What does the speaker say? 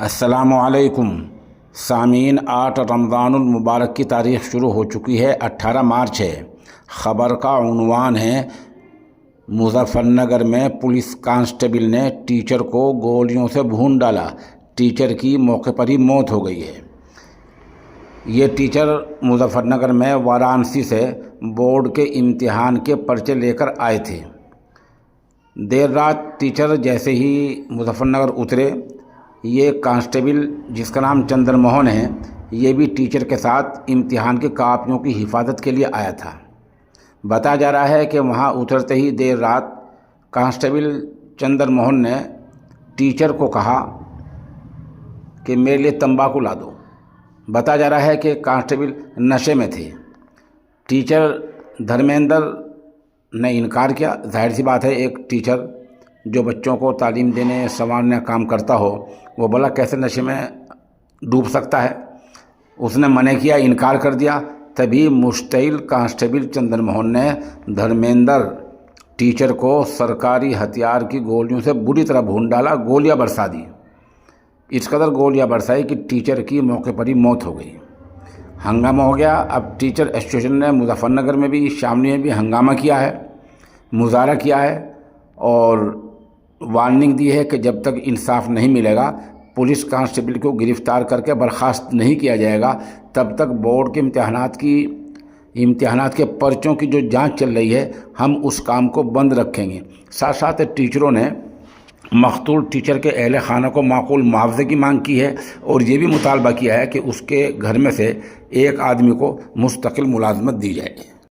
السلام علیکم سامعین، 8 رمضان المبارک کی تاریخ شروع ہو چکی ہے۔ 18 مارچ ہے۔ خبر کا عنوان ہے مظفر نگر میں پولیس کانسٹیبل نے ٹیچر کو گولیوں سے بھون ڈالا، ٹیچر کی موقع پر ہی موت ہو گئی ہے۔ یہ ٹیچر مظفر نگر میں وارانسی سے بورڈ کے امتحان کے پرچے لے کر آئے تھے۔ دیر رات ٹیچر جیسے ہی مظفر نگر اترے، یہ کانسٹیبل جس کا نام چندر موہن ہے، یہ بھی ٹیچر کے ساتھ امتحان کی کاپیوں کی حفاظت کے لیے آیا تھا۔ بتایا جا رہا ہے کہ وہاں اترتے ہی دیر رات کانسٹیبل چندر موہن نے ٹیچر کو کہا کہ میرے لیے تمباکو لا دو۔ بتایا جا رہا ہے کہ کانسٹیبل نشے میں تھے۔ ٹیچر دھرمیندر نے انکار کیا۔ ظاہر سی بات ہے، ایک ٹیچر جو بچوں کو تعلیم دینے سنوارنے کا کام کرتا ہو، وہ بھلا کیسے نشے میں ڈوب سکتا ہے؟ اس نے منع کیا، انکار کر دیا۔ تبھی مشتعل کانسٹیبل چندر موہن نے دھرمیندر ٹیچر کو سرکاری ہتھیار کی گولیوں سے بری طرح بھون ڈالا، گولیاں برسا دی۔ اس قدر گولیاں برسائی کہ ٹیچر کی موقع پر ہی موت ہو گئی۔ ہنگامہ ہو گیا۔ اب ٹیچر ایسوسیشن نے مظفر نگر میں بھی، شاملی میں بھی ہنگامہ کیا ہے، مظاہرہ کیا ہے اور وارننگ دی ہے کہ جب تک انصاف نہیں ملے گا، پولیس کانسٹیبل کو گرفتار کر کے برخاست نہیں کیا جائے گا، تب تک بورڈ کے امتحانات کے پرچوں کی جو جانچ چل رہی ہے، ہم اس کام کو بند رکھیں گے۔ ساتھ ساتھ ٹیچروں نے مقتول ٹیچر کے اہل خانہ کو معقول معاوضے کی مانگ کی ہے اور یہ بھی مطالبہ کیا ہے کہ اس کے گھر میں سے ایک آدمی کو مستقل ملازمت دی جائے۔